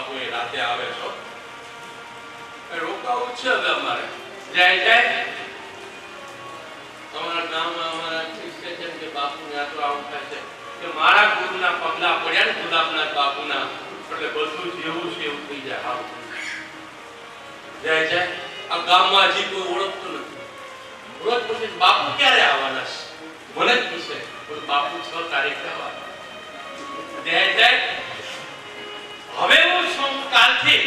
બાપુ એ રાતે આવે છો રોકાવું છે હવે અમારે જાય જાય અમારા ગામમાં અમારા શિષ્ય છે કે બાપુ યાત્રા આવું થાય છે કે મારા ગુરુના પગલા પડ્યા ને ગુલાબનાથ બાપુના એટલે બધું જેવું છે એવું થઈ જાય આવું જાય જાય આ ગામમાં હજી કોઈ ઓળખતું નથી રોજ પૂછે બાપુ ક્યારે આવવાના છે મને જ પૂછે બાપુ 6 તારીખે આવવાના જાય જાય હવે હું સોમકાલથી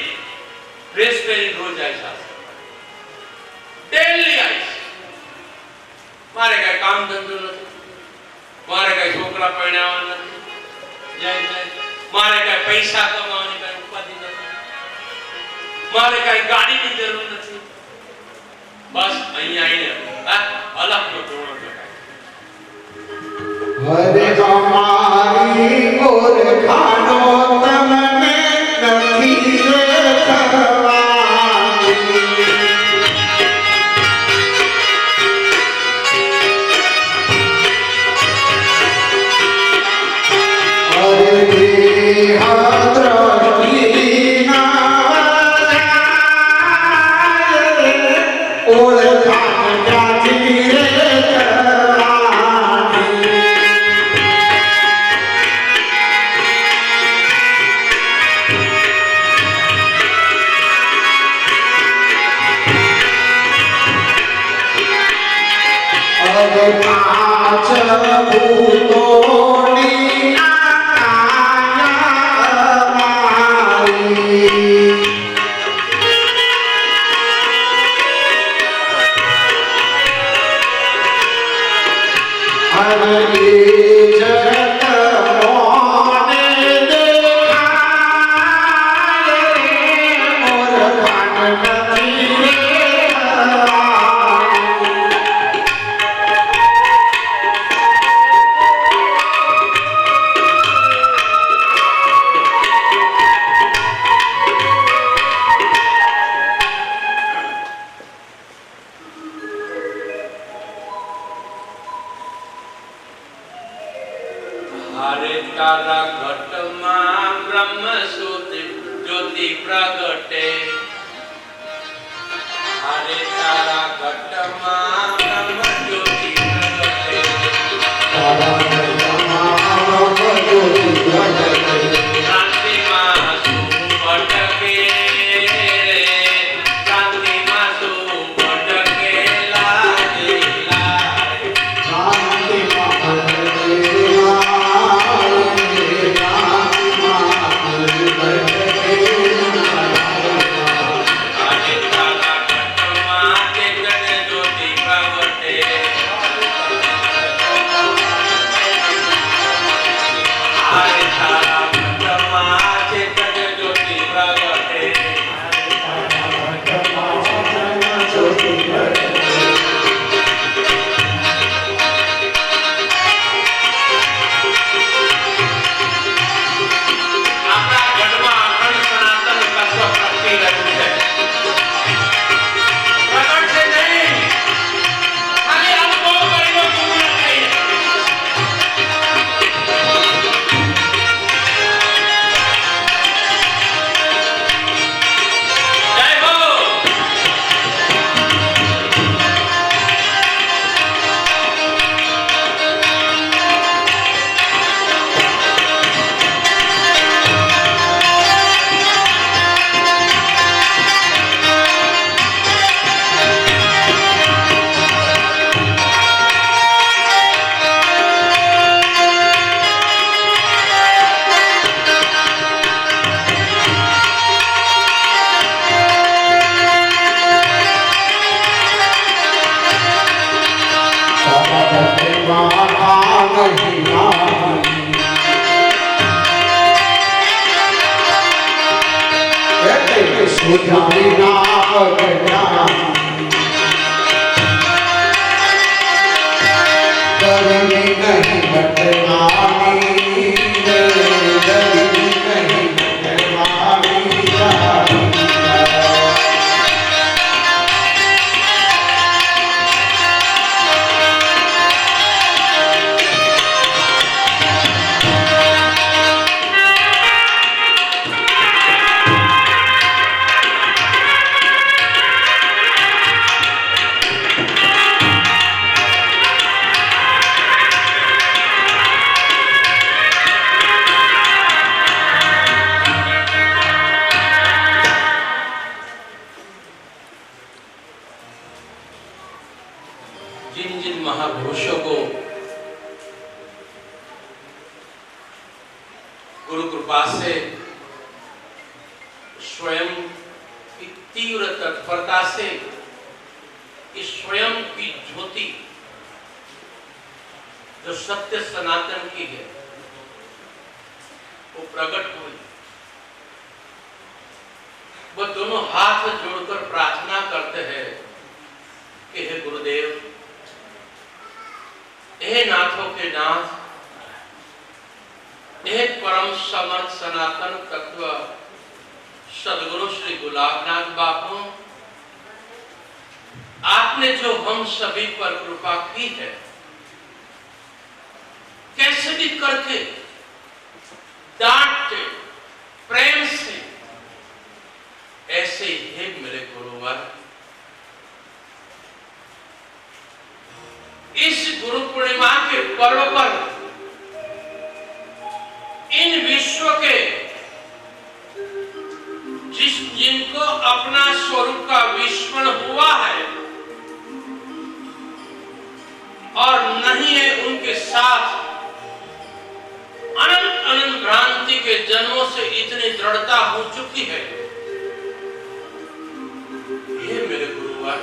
ડ્રેસ પહેરી રોજ આવીશ ડેલી આવીશ મારે કઈ કામ ધંધો નથી મારે કઈ છોકરા પરણાવવા નથી જાય જાય મારે કઈ પૈસા કમાવાની કઈ ઉપાધિ નથી મારે કઈ ગાડીની જરૂર નથી બસ અહીંયા આવીને અલગનો ધોરણો લગાય હરે અમારી ઓળખાણો તમને નથી जिन जिन महापुरुषों को गुरु कृपा से स्वयं की तीव्र तत्परता से इस स्वयं की ज्योति जो सत्य सनातन की है वो प्रकट हुई, वो दोनों हाथ जोड़कर प्रार्थना करते हैं कि हे गुरुदेव, हे नाथों के नाथ, हे परम समर्थ सनातन तत्व सदगुरु श्री गुलाबनाथ बापू, आपने जो हम सभी पर कृपा की है, कैसे भी करके डांट के प्रेम से, ऐसे ही मेरे गुरुवर इस गुरु पूर्णिमा के पर्व पर इन विश्व के जिनको अपना स्वरूप का विस्मरण हुआ है और नहीं है उनके साथ अनंत अनंत भ्रांति के जन्मों से इतनी दृढ़ता हो चुकी है, ये मेरे गुरुवर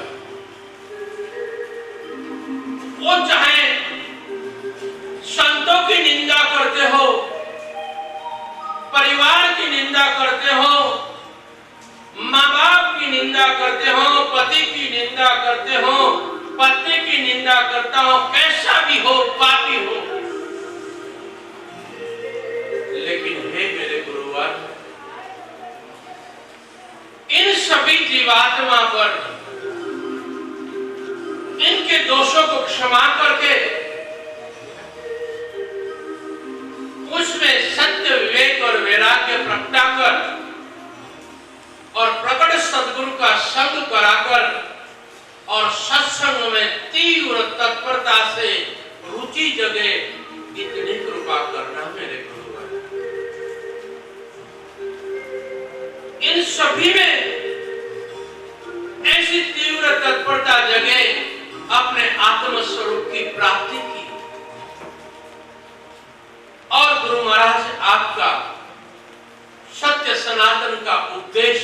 वो चाहे संतों की निंदा करते हो, परिवार की निंदा करते हो, माँ बाप की निंदा करते हो, पति की निंदा करते हो, पत्नी की निंदा करता हो, कैसा भी हो, पापी हो, लेकिन हे मेरे गुरुवर, इन सभी जीवात्मा पर इनके दोषों को क्षमा करके उसमें सत्य, विवेक और वैराग्य प्रगटाकर और प्रकट सद्गुरु का संग कराकर और सत्संग में तीव्र तत्परता से रुचि जगे, इतनी कृपा करना मेरे गुरुवर। इन सभी में ऐसी तीव्र तत्परता जगे अपने आत्म स्वरूप की प्राप्ति की, और गुरु महाराज आपका सत्य सनातन का उपदेश,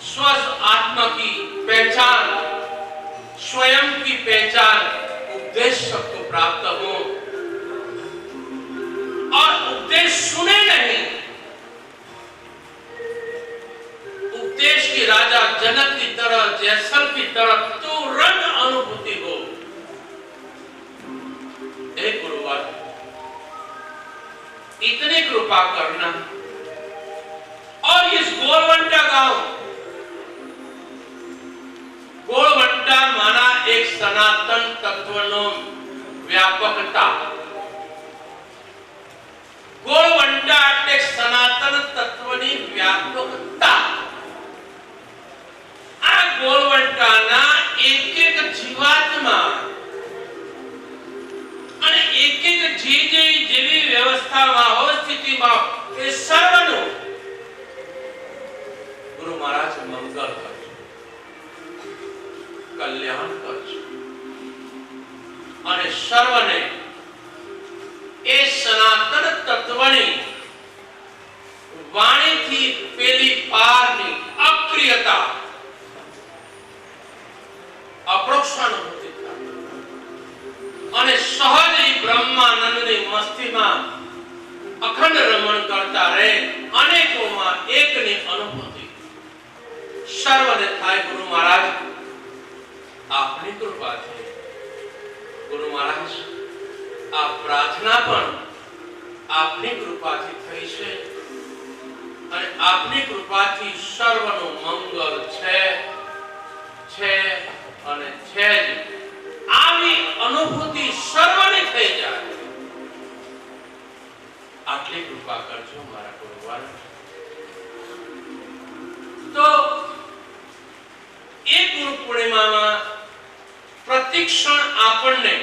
स्वस्थ आत्मा की पहचान, स्वयं की पहचान, उपदेश सबको प्राप्त हो और उपदेश सुने नहीं, उपदेश की राजा जनक की तरह, जैसल की तरह तुरंत अनुभूति हो। एक गुरुवार इतनी कृपा करना, और इस गोलवंटा गांव, गोलवंटा माना एक सनातन तत्वनो व्यापकता, गोलवंटा एक सनातन तत्वनी व्यापकता। आ गोलवंटाना एक एक जीवात्मा અને એક એક જેવી વ્યવસ્થામાં હોય, સ્થિતિમાં એ સર્વનું ગુરુ મહારાજ મંગળ કરજો, કલ્યાણ કરજો અને સર્વને એ સનાતન તત્વની વાણીથી પેલી પારની અક્રિયતા, અપરોક્ષાનુભૂતિ અને સહજ બ્રહ્માનંદની મસ્તીમાં અખંડ રમણ કરતા રહે, અનેકોમાં એકની અનુભૂતિ સર્વને થાય। ગુરુ મહારાજ આપની કૃપાથી, ગુરુ મહારાજ આ પ્રાર્થના પણ આપની કૃપાથી થઈ છે અને આપની કૃપાથી સર્વનું મંગળ છે અને છે જ। આવી અનુભૂતિ સર્વને થઈ જાય, આટલી કૃપા કરજો મારા ગુરુવાર। તો એ ગુરુ પૂર્ણિમામાં પ્રતિક્ષણ આપણને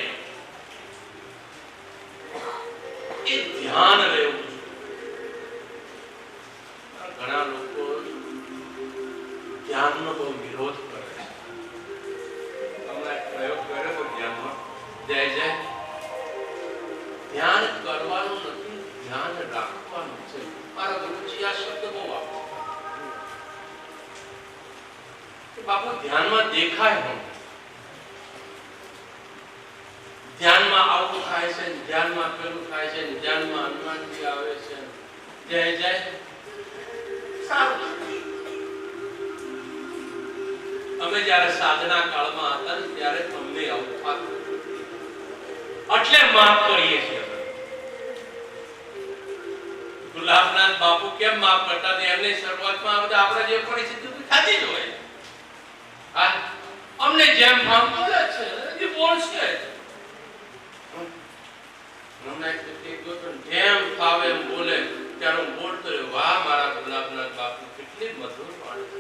એ ધ્યાન લેવું છે। ઘણા લોકો ધ્યાનનો બહુ વિરોધ કરે છે। પ્રયોગ કર્યો તો ધ્યાન દેખાય હું ધ્યાનમાં આવું થાય છે, ધ્યાનમાં પેલું થાય છે, ધ્યાનમાં હનુમાનજી આવે છે. જય જય સારું. અમે જ્યારે સાધના કાળમાં હતા ને ત્યારે અમને આવું થતું, એટલે માફ કરીએ છીએ. ગુલાબનાથ બાપુ કેમ માફ કરતા હતા? એમની શરૂઆતમાં બધા આપણે જે પરિસ્થિતિ થતી જ હોય. હા, અમને જેમ ફામ બોલે છે એ બોલશે. જેમ ફાવે એમ બોલે ત્યારે હું બોલતો રહ્યો, વાહ મારા ગુલાબનાથ બાપુ કેટલી મધુર વાણી છે.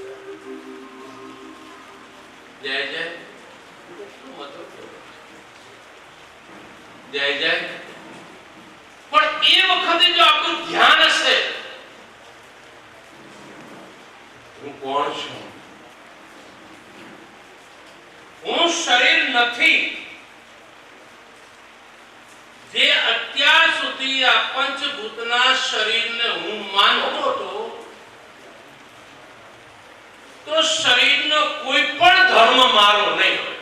જય જય મધુર. જય જય. પણ એ વખતે જો આપણું ધ્યાન હશે હું કોણ છું, હું શરીર નથી. જે અત્યાર સુધી આ પંચભૂતના શરીરને હું માનતો હતો, તો શરીરનો કોઈ પણ ધર્મ મારો નહીં હોય.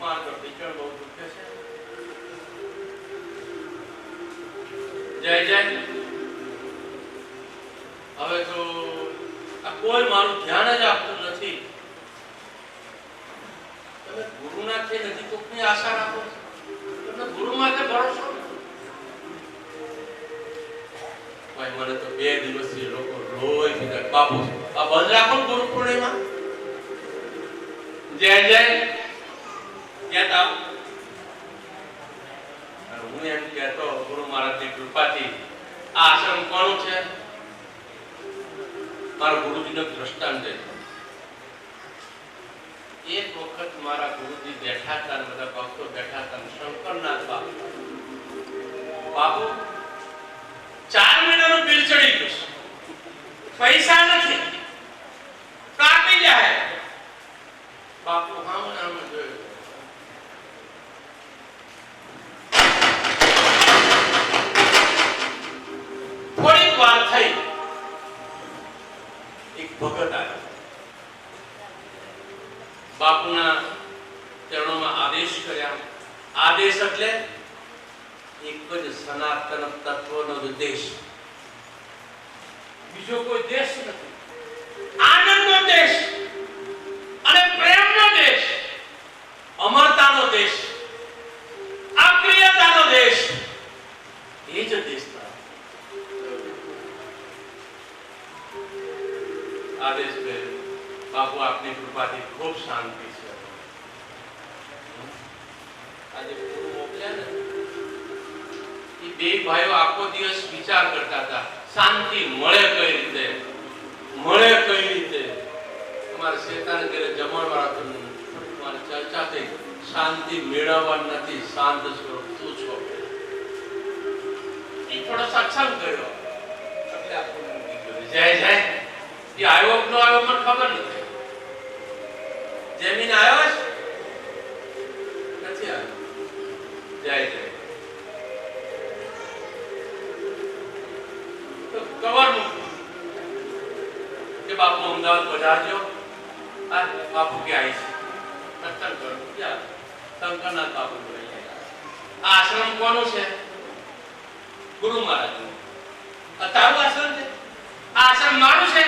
મારો ટીચર બહુ દુખે છે. જય જય. હવે તો આ કોઈ મારું ધ્યાન જ આપતું નથી. તમે ગુરુના છે નથી તો કોઈ આશા રાખો છો? તમને ગુરુ માથે ભરોસો નથી. ભાઈ મને તો 2 દિવસથી લોકો રોઈ દીધા, બાપુ આ બંધ રાખો ને ગુરુ પૂર્ણિમા. જય જય. કહેતા હું એમ કહેતો ગુરુ મહારાજની કૃપાથી આ આશ્રમ કોનું છે? મારા ગુરુજીનો દ્રષ્ટાંત છે. એક વખત મારા ગુરુજી બેઠા હતા અને બધા ભક્તો બેઠા હતા. શંકરનાથ બાપુ 4 મહિનાનું બિલ ચડી ગયું, પૈસા નથી, કાપી જાય. બાપુ હામ જોયું. થોડીક વાર થઈ, એક ભગત આવ્યો. બાપુના ચરણોમાં આદેશ કર્યા. આદેશ એટલે એક જ સનાતન તત્વનો દેશ, બીજો કોઈ દેશ નથી. આનંદનો દેશ અને પ્રેમનો દેશ, અમરતાનો દેશ, અક્રિયતાનો દેશ, એ જ દેશ. આદેશ કર્યો. બાપુ આપની કૃપાથી ખૂબ શાંતિ છે. આજે ગુરુ મોકલ્યા ને, એ 2 ભાઈઓ આખો દિવસ વિચાર કરતા હતા શાંતિ મળે કઈ રીતે, મળે કઈ રીતે. અમારે શેતાન ઘરે જમણવાર ચર્ચા થઈ, શાંતિ મેળવવા નથી, શાંત સ્વરૂપ તું છો. એ થોડો સત્સંગ કર્યો એટલે આપણને જય જય. એ આવ્યો કે ન આવ્યો મને ખબર નથી. જમીન આવ્યો છે નથી આવ્યો. જય જય. તો કવર મૂકું કે બાપુ અમદાવાદ પધારજો. આ બાપુ કે આવી છે સત્સંગ કરો. ક્યાં? શંકરનાથ બાપુ બોલાય. આ આશ્રમ કોનું છે? ગુરુ મહારાજનું. આ તારું આશ્રમ છે? આ આશ્રમ મારું છે?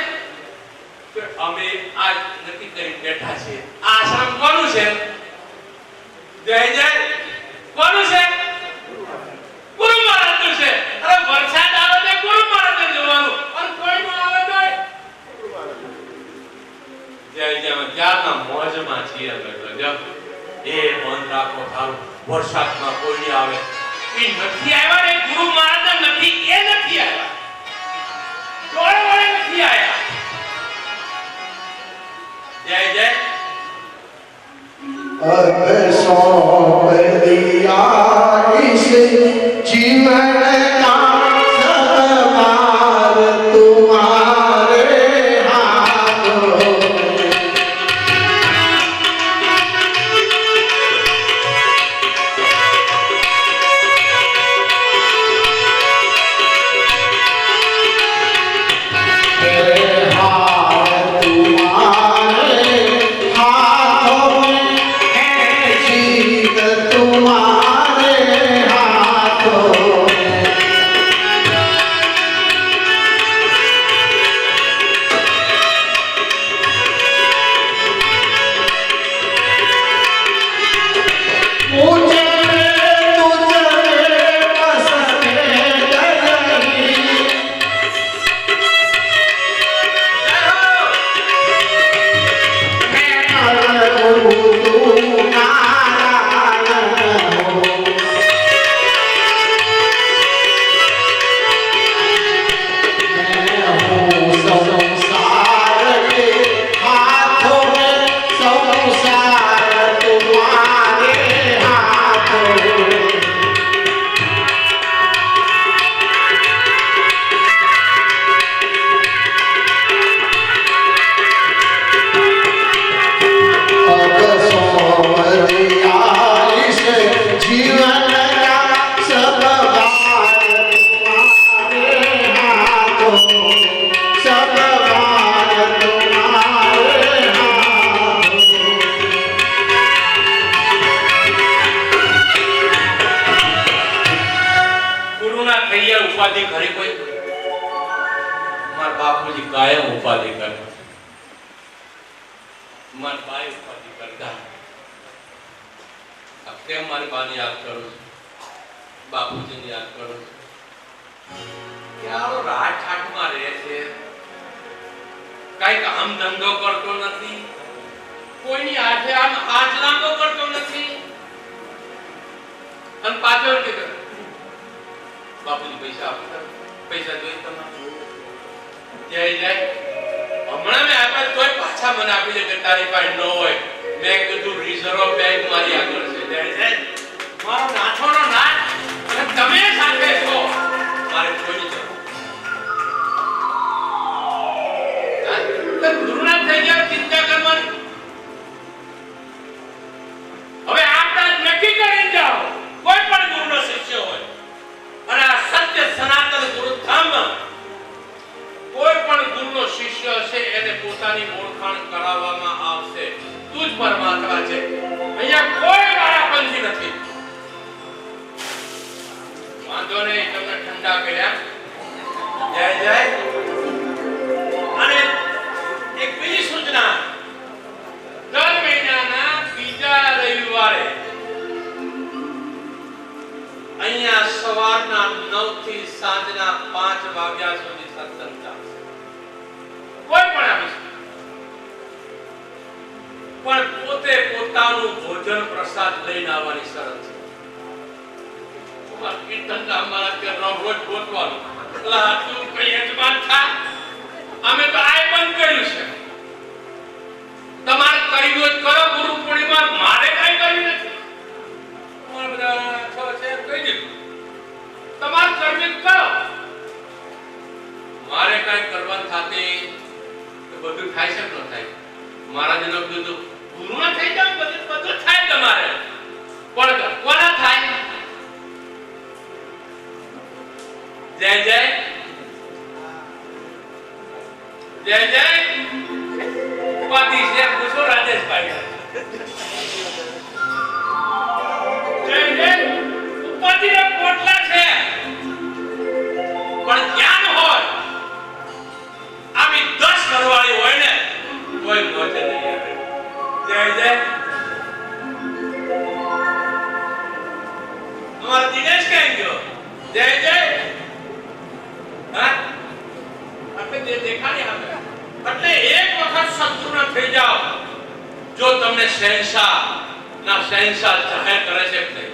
અમે આ નક્કી કરી બેઠા છીએ. આ આશ્રમ કોનું છે? જય જય. કોનું છે? ગુરુ મહારાજનું છે. અરે વરસાદ આવે તો ગુરુ મહારાજને જોવાનું, અને કોઈ ન આવે તો જય જય. ત્યારના મોજમાં છીએ અમે તો. એ બંધ રાખો થારું, વરસાદમાં કોઈ નહીં આવે. એ નથી આવ્યા ને ગુરુ મહારાજ નથી, એ નથી આવ્યા, જોડે વડે નથી આવ્યા. जय जय. अब सौंप दिया इस जीवन का सब भार तुम्हारे हाथों. हाथ तुम्हारे ઉપાધિ ખરી કોઈ? મારા બાપુજી કાયમ ઉપાધિ કરે. મારા બાઈ ઉપાધિ કરતા. કેમ મારી બાને યાદ કરું છું, બાપુજીને યાદ કરું છું? ક્યારો રાત ઠાઠમાં રહે છે, કઈક આમ ધંધો કરતો નથી, કોઈની હાથે આમ હાથ લાંબો કરતો નથી, અને પાછળ કે બાપુજી પૈસા આપતા, પૈસા જોઈ તમારે જય જય. હમણાં મેં આપ્યા તોય પાછા મને આપી દે કે તારી પાસે ન હોય. મેં કીધું રિઝર્વ બેંક મારી આગળ છે. જય જય. મારો નાથોનો નાથ અને તમે સાથે છો, મારે કોઈની જરૂર ગુરુનાથ થઈ ગયા, ચિંતા કરવાની. હવે આપણા નક્કી કરી જાઓ, કોઈ પણ ગુરુનો શિષ્ય હોય અને આ સત્ય સનાતન ગુરુ ધામમાં કોઈ પણ ગુરુનો શિષ્ય હશે એને પોતાની ઓળખાણ કરાવવામાં આવશે. તું જ પરમાત્મા છે, અહીંયા કોઈ વાળાપંથી નથી. વાંધો નહીં, તમને ઠંડા કર્યા. જય જય. અને એક બીજી સૂચના, દર મહિનાના બીજા રવિવારે અહીંયા સવારના 9 થી સાંજના 5 વાગ્યા સુધી સત્સંગ ચાલશે. કોઈ પણ આવી શકે, પણ પોતે પોતાનું ભોજન પ્રસાદ લઈને આવવાની શરત છે. કીર્તનના અમારા ત્યાં રોજ ગોતવાનું. અલા તું કઈ યજમાન થા, અમે તો આ બંધ કર્યું છે. તમારે કર્યું જ કરો. ગુરુ પૂર્ણિમા મારે કઈ કર્યું નથી. તમારે બધા છો છે કહી દીધું, તમારે કર્યું કરો. મારે કઈ કરવાનું થાતે તો બધું થાય છે ન થાય. મહારાજે કીધું ગુરુ ના થઈ જાવ, બધું થાય તમારે. પણ કોના થાય? જય જય. જય જય. ઉપાધિ છે પૂછો રાજેશભાઈ. જય જય. ઉપાધિના પોટલા છે, પણ જ્ઞાન હોય, આવી 10 ઘરવાળી હોય ને કોઈ મોજ નહીં આવે. જય જય. અમારો દિનેશ ક્યાં ગયો? જય જય. હા, આપણે દેખાડી આપે. એટલે એક વખત સંપૂર્ણ થઈ જાઓ, જો તમને શહેનશાહ ના શહેનશાહ જાહેર કરે છે કે નહીં.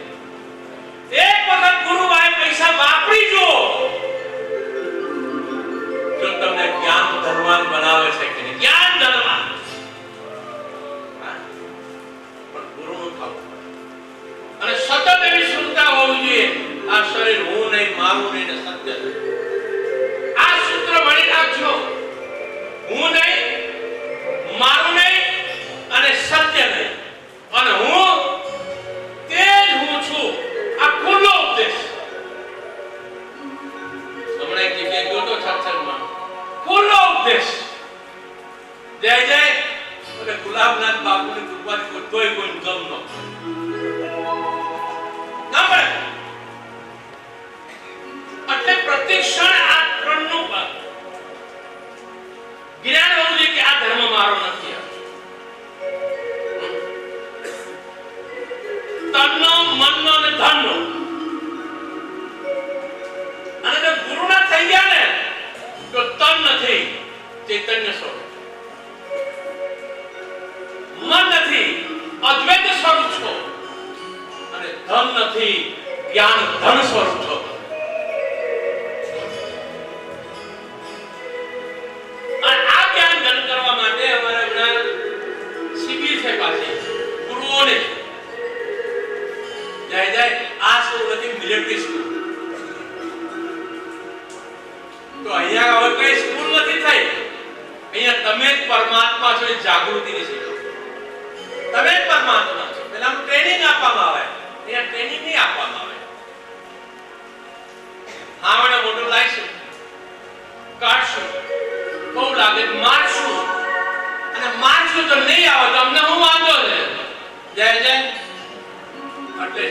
એક વખત ગુરુભાઈ પૈસા વાપરી જો તમને જ્ઞાન ધનવાન બનાવે છે કે નહીં. જ્ઞાન ધનવાન, પણ ગુરુનું થવું અને સતત એવી શુદ્ધતા હોવી જોઈએ. આ શરીર હું નહીં, મારું નહીં ને સત્ય નહીં. આ સૂત્ર મળી રાખજો. હું નહીં, મારું નહીં અને સત્ય નહીં, અને હું તે જ હું છું. આ ખુલ્લો ઉપદેશ. હમણાં એક જગ્યાએ ગયો તો સત્સંગમાં, ખુલ્લો ઉપદેશ. જય જય. અને ગુલાબનાથ બાપુની કૃપાથી કોઈ કોઈ ગમ ન નંબર. એટલે પ્રતિક્ષણ આ ત્રણનું જ્ઞાન હોવું જોઈએ કે આ ધર્મ મારો નથી. તનનો, મનનો અને ધનનો. અને જો ગુરુના થઈ ગયા ને તો તન નથી, ચૈતન્ય સ્વરૂપ. મન નથી, અદ્વૈત સ્વરૂપ છો. અને ધન નથી, જ્ઞાન ધન સ્વરૂપ છો. જય જય. આ સ્કૂલ હતી મિલિટરી સ્કૂલ. તો અહીંયા હવે કઈ સ્કૂલ નથી થઈ. અહીંયા તમે જ પરમાત્મા છો એ જાગૃતિની શીખો. તમે જ પરમાત્મા છો. પેલા ટ્રેનિંગ આપવામાં આવે, અહીંયા ટ્રેનિંગ નહીં આપવામાં આવે. હા મને મોટું લાઈશું, કાઢશું, બહુ લાગે મારશું, અને મારશું તો નહીં આવે તો અમને હું વાંધો છે. જય જય. એટલે